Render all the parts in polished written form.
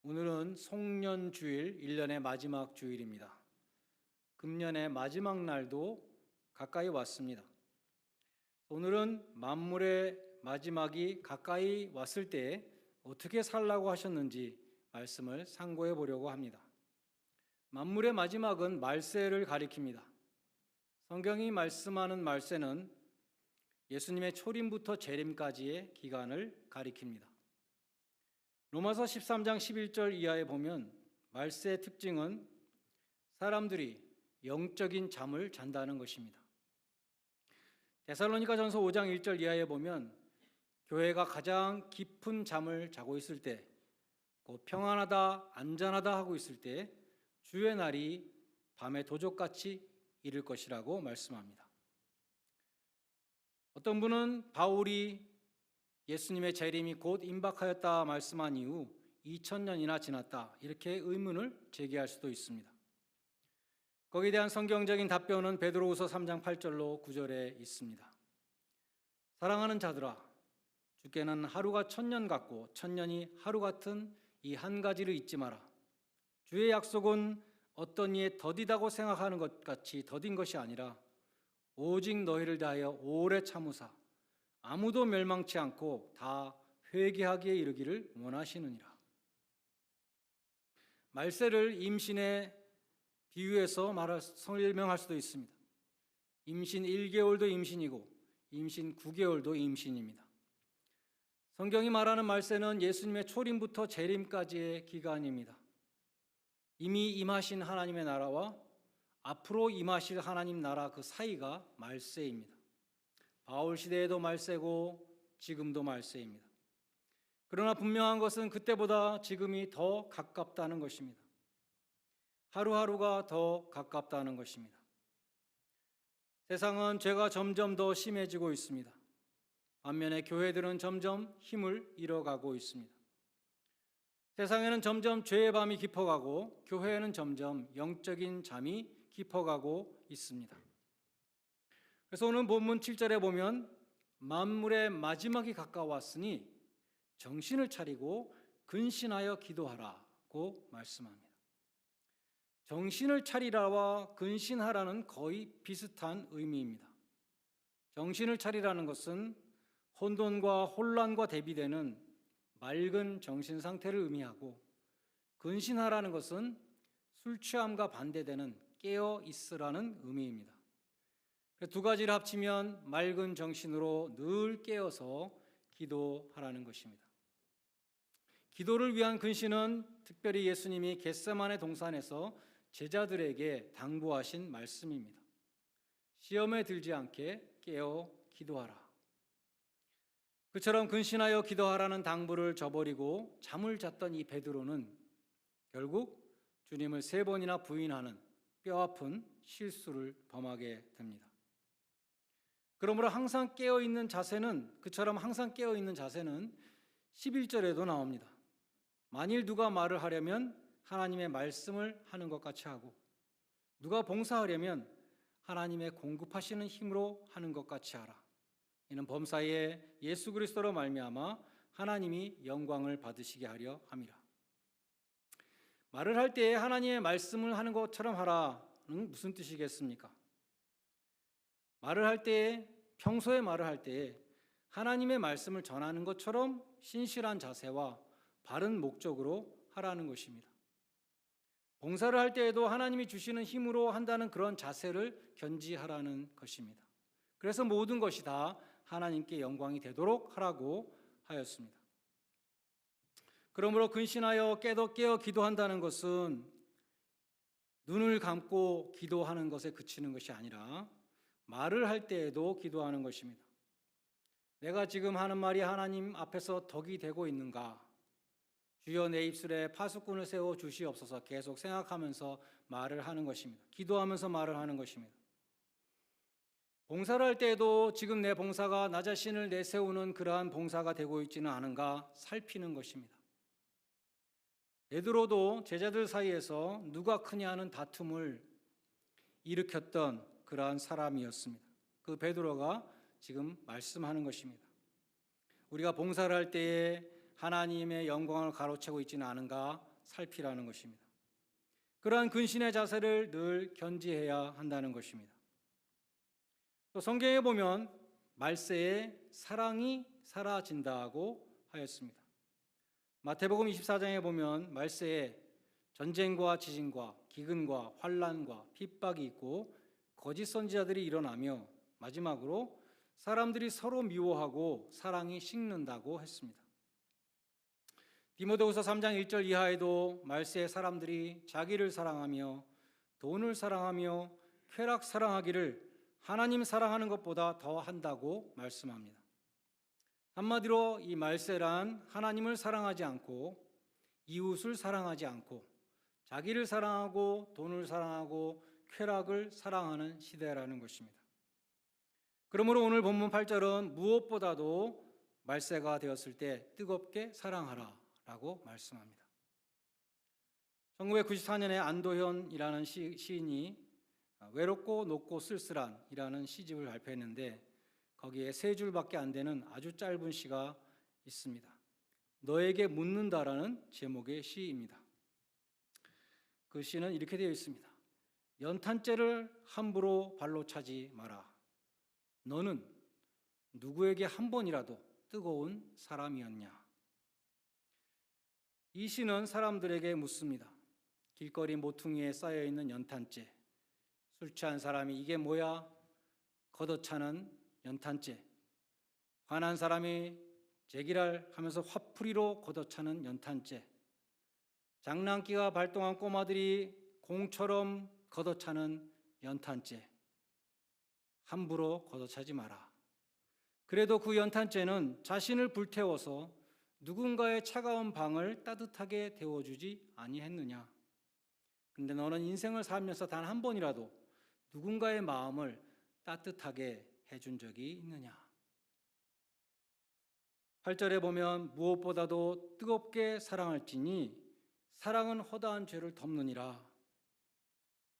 오늘은 송년주일, 1년의 마지막 주일입니다. 금년의 마지막 날도 가까이 왔습니다. 오늘은 만물의 마지막이 가까이 왔을 때 어떻게 살라고 하셨는지 말씀을 상고해 보려고 합니다. 만물의 마지막은 말세를 가리킵니다. 성경이 말씀하는 말세는 예수님의 초림부터 재림까지의 기간을 가리킵니다. 로마서 13장 11절 이하에 보면 말세의 특징은 사람들이 영적인 잠을 잔다는 것입니다. 데살로니가전서 5장 1절 이하에 보면 교회가 가장 깊은 잠을 자고 있을 때, 곧 평안하다, 안전하다 하고 있을 때 주의 날이 밤의 도적같이 이를 것이라고 말씀합니다. 어떤 분은 바울이 예수님의 재림이 곧 임박하였다 말씀한 이후 2000년이나 지났다 이렇게 의문을 제기할 수도 있습니다. 거기에 대한 성경적인 답변은 베드로후서 3장 8절로 9절에 있습니다. 사랑하는 자들아, 주께는 하루가 1000년 같고 1000년이 하루 같은 이 한 가지를 잊지 마라. 주의 약속은 어떤 이에 더디다고 생각하는 것 같이 더딘 것이 아니라 오직 너희를 다하여 오래 참으사 아무도 멸망치 않고 다 회개하기에 이르기를 원하시느니라. 말세를 임신에 비유해서 설명할 수도 있습니다. 임신 1개월도 임신이고 임신 9개월도 임신입니다. 성경이 말하는 말세는 예수님의 초림부터 재림까지의 기간입니다. 이미 임하신 하나님의 나라와 앞으로 임하실 하나님 나라 그 사이가 말세입니다. 바울 시대에도 말세고 지금도 말세입니다. 그러나 분명한 것은 그때보다 지금이 더 가깝다는 것입니다. 하루하루가 더 가깝다는 것입니다. 세상은 죄가 점점 더 심해지고 있습니다. 반면에 교회들은 점점 힘을 잃어가고 있습니다. 세상에는 점점 죄의 밤이 깊어가고 교회에는 점점 영적인 잠이 깊어가고 있습니다. 그래서 오늘 본문 7절에 보면 만물의 마지막이 가까웠으니 정신을 차리고 근신하여 기도하라고 말씀합니다. 정신을 차리라와 근신하라는 거의 비슷한 의미입니다. 정신을 차리라는 것은 혼돈과 혼란과 대비되는 맑은 정신 상태를 의미하고, 근신하라는 것은 술 취함과 반대되는 깨어 있으라는 의미입니다. 두 가지를 합치면 맑은 정신으로 늘 깨어서 기도하라는 것입니다. 기도를 위한 근신은 특별히 예수님이 겟세마네 동산에서 제자들에게 당부하신 말씀입니다. 시험에 들지 않게 깨어 기도하라. 그처럼 근신하여 기도하라는 당부를 저버리고 잠을 잤던 이 베드로는 결국 주님을 3번이나 부인하는 뼈아픈 실수를 범하게 됩니다. 그러므로 항상 깨어있는 자세는, 그처럼 항상 깨어있는 자세는 11절에도 나옵니다. 만일 누가 말을 하려면 하나님의 말씀을 하는 것 같이 하고, 누가 봉사하려면 하나님의 공급하시는 힘으로 하는 것 같이 하라. 이는 범사에 예수 그리스도로 말미암아 하나님이 영광을 받으시게 하려 함이라. 말을 할 때에 하나님의 말씀을 하는 것처럼 하라는 무슨 뜻이겠습니까? 말을 할 때에, 평소에 말을 할 때에 하나님의 말씀을 전하는 것처럼 신실한 자세와 바른 목적으로 하라는 것입니다. 봉사를 할 때에도 하나님이 주시는 힘으로 한다는 그런 자세를 견지하라는 것입니다. 그래서 모든 것이 다 하나님께 영광이 되도록 하라고 하였습니다. 그러므로 근신하여 깨어 기도한다는 것은 눈을 감고 기도하는 것에 그치는 것이 아니라 말을 할 때에도 기도하는 것입니다. 내가 지금 하는 말이 하나님 앞에서 덕이 되고 있는가? 주여 내 입술에 파수꾼을 세워 주시옵소서 계속 생각하면서 말을 하는 것입니다. 기도하면서 말을 하는 것입니다. 봉사를 할 때에도 지금 내 봉사가 나 자신을 내세우는 그러한 봉사가 되고 있지는 않은가 살피는 것입니다. 베드로도 제자들 사이에서 누가 크냐 하는 다툼을 일으켰던 그러한 사람이었습니다. 그 베드로가 지금 말씀하는 것입니다. 우리가 봉사를 할 때에 하나님의 영광을 가로채고 있지는 않은가 살피라는 것입니다. 그러한 근신의 자세를 늘 견지해야 한다는 것입니다. 또 성경에 보면 말세에 사랑이 사라진다고 하였습니다. 마태복음 24장에 보면 말세에 전쟁과 지진과 기근과 환난과 핍박이 있고 거짓 선지자들이 일어나며 마지막으로 사람들이 서로 미워하고 사랑이 식는다고 했습니다. 디모데후서 3장 1절 이하에도 말세에 사람들이 자기를 사랑하며 돈을 사랑하며 쾌락 사랑하기를 하나님 사랑하는 것보다 더 한다고 말씀합니다. 한마디로 이 말세란 하나님을 사랑하지 않고 이웃을 사랑하지 않고 자기를 사랑하고 돈을 사랑하고 쾌락을 사랑하는 시대라는 것입니다. 그러므로 오늘 본문 8절은 무엇보다도 말세가 되었을 때 뜨겁게 사랑하라 라고 말씀합니다. 1994년에 안도현이라는 시인이 외롭고 높고 쓸쓸한이라는 시집을 발표했는데 거기에 세 줄밖에 안 되는 아주 짧은 시가 있습니다. 너에게 묻는다라는 제목의 시입니다. 그 시는 이렇게 되어 있습니다. 연탄재를 함부로 발로 차지 마라. 너는 누구에게 한 번이라도 뜨거운 사람이었냐? 이 시는 사람들에게 묻습니다. 길거리 모퉁이에 쌓여있는 연탄재, 술 취한 사람이 이게 뭐야? 걷어차는 연탄재, 화난 사람이 제기랄 하면서 화풀이로 걷어차는 연탄재, 장난기가 발동한 꼬마들이 공처럼 걷어차는 연탄재, 함부로 걷어차지 마라. 그래도 그 연탄재는 자신을 불태워서 누군가의 차가운 방을 따뜻하게 데워주지 아니했느냐? 근데 너는 인생을 살면서 단 한 번이라도 누군가의 마음을 따뜻하게 해준 적이 있느냐? 8절에 보면 무엇보다도 뜨겁게 사랑할지니 사랑은 허다한 죄를 덮느니라.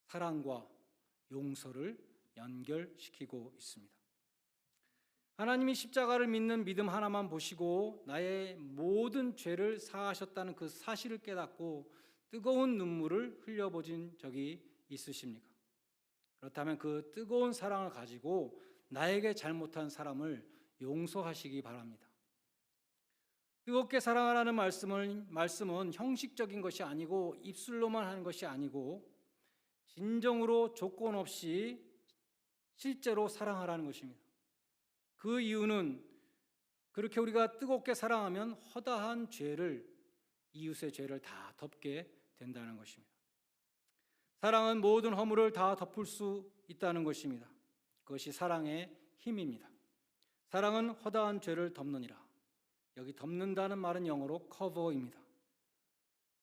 사랑과 용서를 연결시키고 있습니다. 하나님이 십자가를 믿는 믿음 하나만 보시고 나의 모든 죄를 사하셨다는 그 사실을 깨닫고 뜨거운 눈물을 흘려보신 적이 있으십니까? 그렇다면 그 뜨거운 사랑을 가지고 나에게 잘못한 사람을 용서하시기 바랍니다. 뜨겁게 사랑하라는 말씀은 형식적인 것이 아니고 입술로만 하는 것이 아니고 진정으로 조건 없이 실제로 사랑하라는 것입니다. 그 이유는 그렇게 우리가 뜨겁게 사랑하면 허다한 죄를, 이웃의 죄를 다 덮게 된다는 것입니다. 사랑은 모든 허물을 다 덮을 수 있다는 것입니다. 그것이 사랑의 힘입니다. 사랑은 허다한 죄를 덮느니라. 여기 덮는다는 말은 영어로 cover입니다.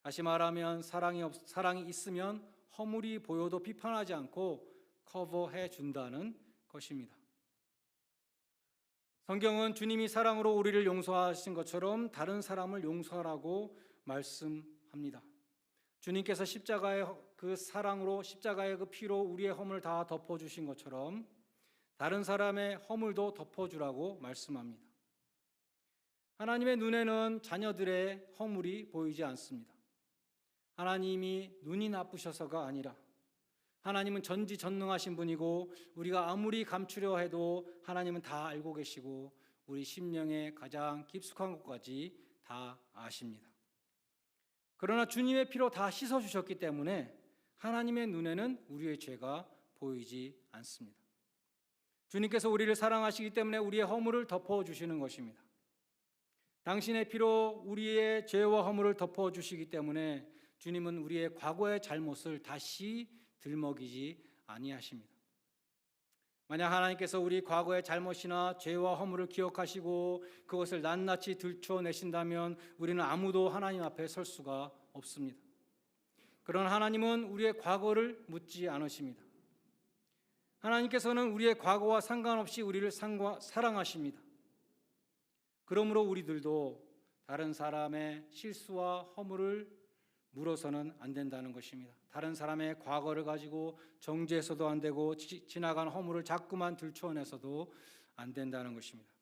다시 말하면 사랑이 있으면 허물이 보여도 비판하지 않고 커버해 준다는 것입니다. 성경은 주님이 사랑으로 우리를 용서하신 것처럼 다른 사람을 용서하라고 말씀합니다. 주님께서 십자가의 그 사랑으로 십자가의 그 피로 우리의 허물을 다 덮어주신 것처럼 다른 사람의 허물도 덮어주라고 말씀합니다. 하나님의 눈에는 자녀들의 허물이 보이지 않습니다. 하나님이 눈이 나쁘셔서가 아니라 하나님은 전지전능하신 분이고 우리가 아무리 감추려 해도 하나님은 다 알고 계시고 우리 심령의 가장 깊숙한 곳까지 다 아십니다. 그러나 주님의 피로 다 씻어주셨기 때문에 하나님의 눈에는 우리의 죄가 보이지 않습니다. 주님께서 우리를 사랑하시기 때문에 우리의 허물을 덮어주시는 것입니다. 당신의 피로 우리의 죄와 허물을 덮어주시기 때문에 주님은 우리의 과거의 잘못을 다시 들먹이지 아니하십니다. 만약 하나님께서 우리 과거의 잘못이나 죄와 허물을 기억하시고 그것을 낱낱이 들춰내신다면 우리는 아무도 하나님 앞에 설 수가 없습니다. 그러나 하나님은 우리의 과거를 묻지 않으십니다. 하나님께서는 우리의 과거와 상관없이 우리를 사랑하십니다. 그러므로 우리들도 다른 사람의 실수와 허물을 물어서는 안 된다는 것입니다. 다른 사람의 과거를 가지고 정죄해서도 안 되고 지나간 허물을 자꾸만 들춰내서도 안 된다는 것입니다.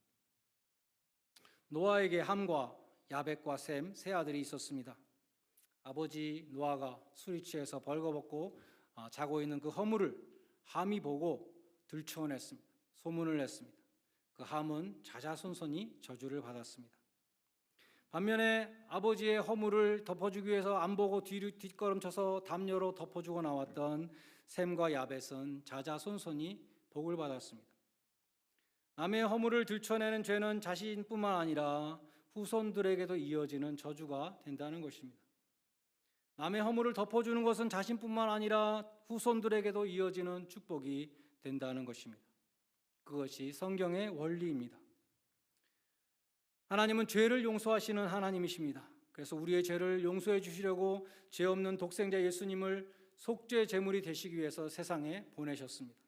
노아에게 함과 야벳과 셈 세 아들이 있었습니다. 아버지 노아가 술이 취해서 벌거벗고 자고 있는 그 허물을 함이 보고 들추어냈습니다. 소문을 냈습니다. 그 함은 자자손손이 저주를 받았습니다. 반면에 아버지의 허물을 덮어주기 위해서 안 보고 뒤로 뒷걸음쳐서 담요로 덮어주고 나왔던 셈과 야벳은 자자손손이 복을 받았습니다. 남의 허물을 들춰내는 죄는 자신뿐만 아니라 후손들에게도 이어지는 저주가 된다는 것입니다. 남의 허물을 덮어주는 것은 자신뿐만 아니라 후손들에게도 이어지는 축복이 된다는 것입니다. 그것이 성경의 원리입니다. 하나님은 죄를 용서하시는 하나님이십니다. 그래서 우리의 죄를 용서해 주시려고 죄 없는 독생자 예수님을 속죄 제물이 되시기 위해서 세상에 보내셨습니다.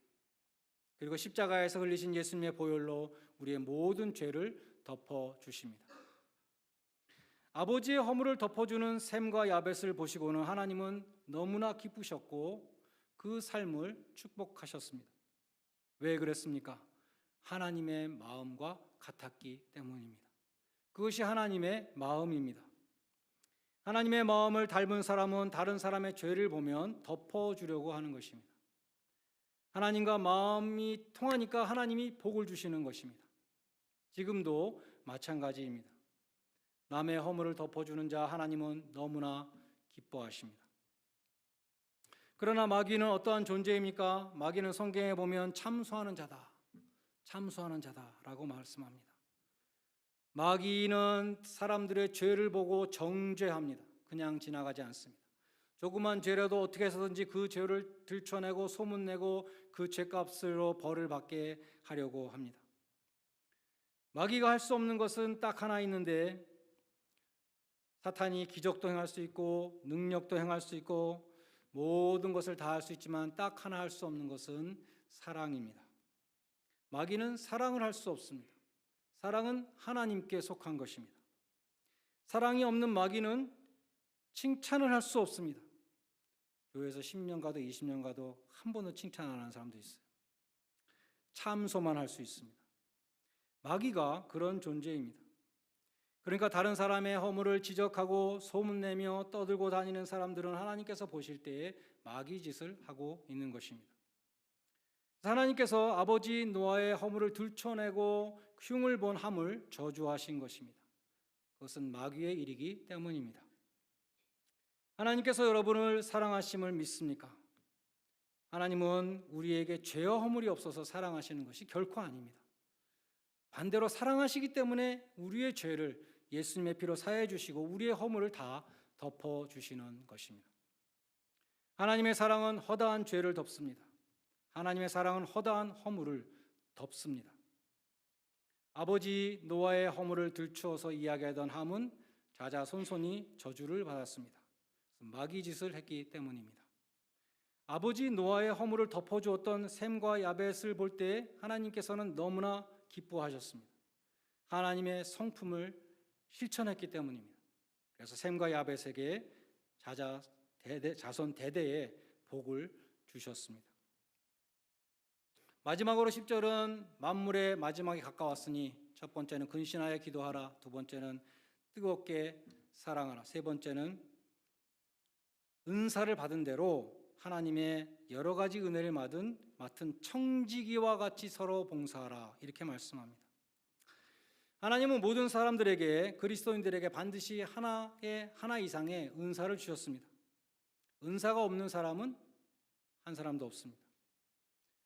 그리고 십자가에서 흘리신 예수님의 보혈로 우리의 모든 죄를 덮어주십니다. 아버지의 허물을 덮어주는 셈과 야벳을 보시고는 하나님은 너무나 기쁘셨고 그 삶을 축복하셨습니다. 왜 그랬습니까? 하나님의 마음과 같았기 때문입니다. 그것이 하나님의 마음입니다. 하나님의 마음을 닮은 사람은 다른 사람의 죄를 보면 덮어주려고 하는 것입니다. 하나님과 마음이 통하니까 하나님이 복을 주시는 것입니다. 지금도 마찬가지입니다. 남의 허물을 덮어주는 자 하나님은 너무나 기뻐하십니다. 그러나 마귀는 어떠한 존재입니까? 마귀는 성경에 보면 참소하는 자다, 참소하는 자다라고 말씀합니다. 마귀는 사람들의 죄를 보고 정죄합니다. 그냥 지나가지 않습니다. 조그만 죄라도 어떻게 해서든지 그 죄를 들춰내고 소문내고 그 죄값으로 벌을 받게 하려고 합니다. 마귀가 할 수 없는 것은 딱 하나 있는데, 사탄이 기적도 행할 수 있고 능력도 행할 수 있고 모든 것을 다 할 수 있지만 딱 하나 할 수 없는 것은 사랑입니다. 마귀는 사랑을 할 수 없습니다. 사랑은 하나님께 속한 것입니다. 사랑이 없는 마귀는 칭찬을 할 수 없습니다. 교회에서 10년 가도 20년 가도 한 번도 칭찬 안 하는 사람도 있어요. 참소만 할 수 있습니다. 마귀가 그런 존재입니다. 그러니까 다른 사람의 허물을 지적하고 소문내며 떠들고 다니는 사람들은 하나님께서 보실 때에 마귀 짓을 하고 있는 것입니다. 하나님께서 아버지 노아의 허물을 들춰내고 흉을 본 함을 저주하신 것입니다. 그것은 마귀의 일이기 때문입니다. 하나님께서 여러분을 사랑하심을 믿습니까? 하나님은 우리에게 죄와 허물이 없어서 사랑하시는 것이 결코 아닙니다. 반대로 사랑하시기 때문에 우리의 죄를 예수님의 피로 사해 주시고 우리의 허물을 다 덮어 주시는 것입니다. 하나님의 사랑은 허다한 죄를 덮습니다. 하나님의 사랑은 허다한 허물을 덮습니다. 아버지 노아의 허물을 들추어서 이야기하던 함은 자자손손이 저주를 받았습니다. 마귀 짓을 했기 때문입니다. 아버지 노아의 허물을 덮어주었던 셈과 야벳을 볼 때 하나님께서는 너무나 기뻐하셨습니다. 하나님의 성품을 실천했기 때문입니다. 그래서 셈과 야벳에게 자손 대대에 복을 주셨습니다. 마지막으로 10절은 만물의 마지막이 가까웠으니 첫 번째는 근신하여 기도하라, 두 번째는 뜨겁게 사랑하라, 세 번째는 은사를 받은 대로 하나님의 여러 가지 은혜를 맡은 청지기와 같이 서로 봉사하라, 이렇게 말씀합니다. 하나님은 모든 사람들에게, 그리스도인들에게 반드시 하나 이상의 은사를 주셨습니다. 은사가 없는 사람은 한 사람도 없습니다.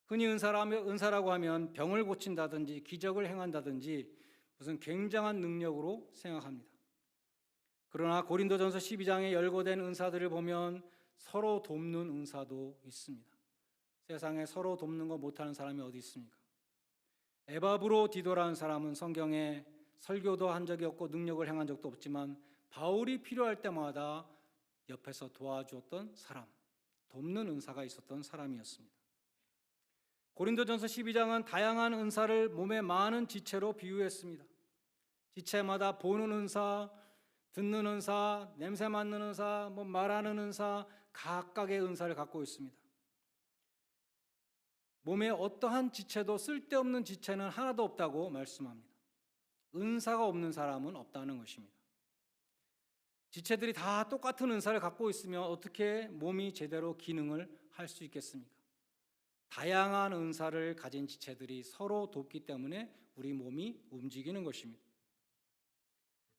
흔히 은사라고 하면 병을 고친다든지 기적을 행한다든지 무슨 굉장한 능력으로 생각합니다. 그러나 고린도전서 12장에 열거된 은사들을 보면 서로 돕는 은사도 있습니다. 세상에 서로 돕는 거 못하는 사람이 어디 있습니까? 에바브로디도라는 사람은 성경에 설교도 한 적이 없고 능력을 행한 적도 없지만 바울이 필요할 때마다 옆에서 도와주었던 사람, 돕는 은사가 있었던 사람이었습니다. 고린도전서 12장은 다양한 은사를 몸의 많은 지체로 비유했습니다. 지체마다 보는 은사, 듣는 은사, 냄새 맡는 은사, 말하는 은사, 각각의 은사를 갖고 있습니다. 몸의 어떠한 지체도 쓸데없는 지체는 하나도 없다고 말씀합니다. 은사가 없는 사람은 없다는 것입니다. 지체들이 다 똑같은 은사를 갖고 있으면 어떻게 몸이 제대로 기능을 할 수 있겠습니까? 다양한 은사를 가진 지체들이 서로 돕기 때문에 우리 몸이 움직이는 것입니다.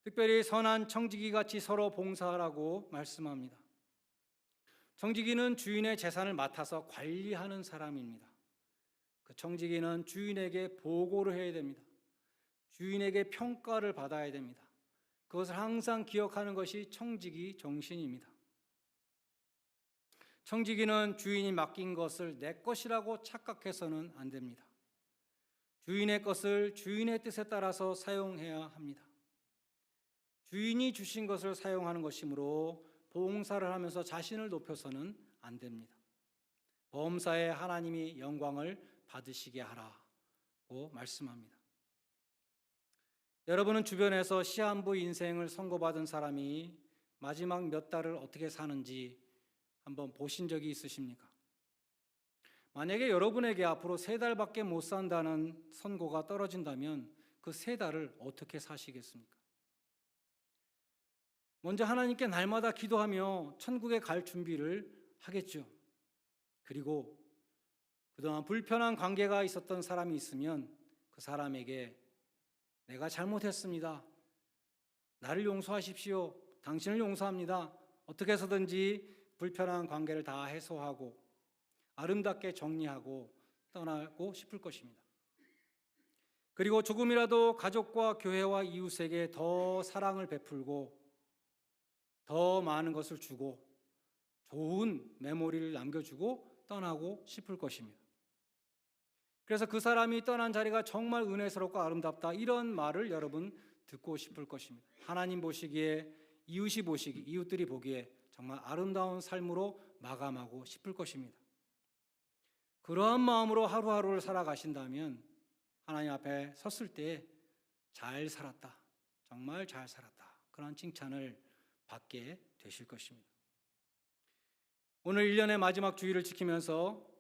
특별히 선한 청지기 같이 서로 봉사하라고 말씀합니다. 청지기는 주인의 재산을 맡아서 관리하는 사람입니다. 그 청지기는 주인에게 보고를 해야 됩니다. 주인에게 평가를 받아야 됩니다. 그것을 항상 기억하는 것이 청지기 정신입니다. 청지기는 주인이 맡긴 것을 내 것이라고 착각해서는 안 됩니다. 주인의 것을 주인의 뜻에 따라서 사용해야 합니다. 주인이 주신 것을 사용하는 것이므로 봉사를 하면서 자신을 높여서는 안 됩니다. 범사에 하나님이 영광을 받으시게 하라고 말씀합니다. 여러분은 주변에서 시한부 인생을 선고받은 사람이 마지막 몇 달을 어떻게 사는지 한번 보신 적이 있으십니까? 만약에 여러분에게 앞으로 3달밖에 못 산다는 선고가 떨어진다면 그 3달을 어떻게 사시겠습니까? 먼저 하나님께 날마다 기도하며 천국에 갈 준비를 하겠죠. 그리고 그동안 불편한 관계가 있었던 사람이 있으면 그 사람에게 내가 잘못했습니다. 나를 용서하십시오. 당신을 용서합니다. 어떻게 해서든지 불편한 관계를 다 해소하고 아름답게 정리하고 떠나고 싶을 것입니다. 그리고 조금이라도 가족과 교회와 이웃에게 더 사랑을 베풀고 더 많은 것을 주고 좋은 메모리를 남겨주고 떠나고 싶을 것입니다. 그래서 그 사람이 떠난 자리가 정말 은혜스럽고 아름답다, 이런 말을 여러분 듣고 싶을 것입니다. 하나님 보시기에, 이웃이 보시기, 이웃들이 보기에 정말 아름다운 삶으로 마감하고 싶을 것입니다. 그러한 마음으로 하루하루를 살아가신다면 하나님 앞에 섰을 때 잘 살았다, 정말 잘 살았다, 그런 칭찬을 받게 되실 것입니다. 오늘 1년의 마지막 주일을 지키면서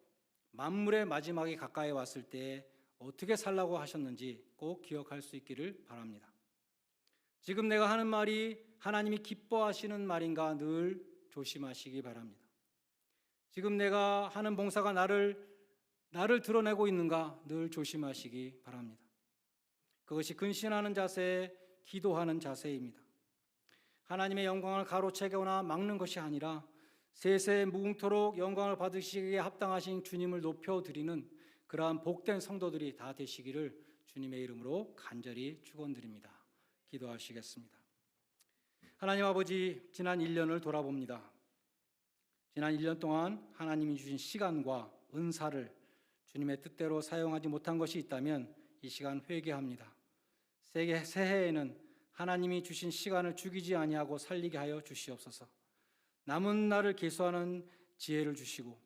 만물의 마지막이 가까이 왔을 때 어떻게 살라고 하셨는지 꼭 기억할 수 있기를 바랍니다. 지금 내가 하는 말이 하나님이 기뻐하시는 말인가 늘 조심하시기 바랍니다. 지금 내가 하는 봉사가 나를 드러내고 있는가 늘 조심하시기 바랍니다. 그것이 근신하는 자세, 기도하는 자세입니다. 하나님의 영광을 가로채거나 막는 것이 아니라 세세 무궁토록 영광을 받으시기에 합당하신 주님을 높여드리는 그러한 복된 성도들이 다 되시기를 주님의 이름으로 간절히 축원드립니다. 기도하시겠습니다. 하나님 아버지, 지난 1년을 돌아봅니다. 지난 1년 동안 하나님이 주신 시간과 은사를 주님의 뜻대로 사용하지 못한 것이 있다면 이 시간 회개합니다. 새해에는 하나님이 주신 시간을 죽이지 아니하고 살리게 하여 주시옵소서. 남은 날을 계수하는 지혜를 주시고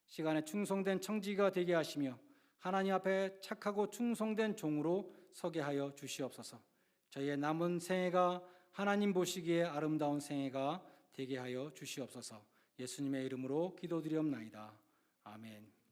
시간에 충성된 청지기가 되게 하시며 하나님 앞에 착하고 충성된 종으로 서게 하여 주시옵소서. 저희의 남은 생애가 하나님 보시기에 아름다운 생애가 되게 하여 주시옵소서. 예수님의 이름으로 기도드리옵나이다. 아멘.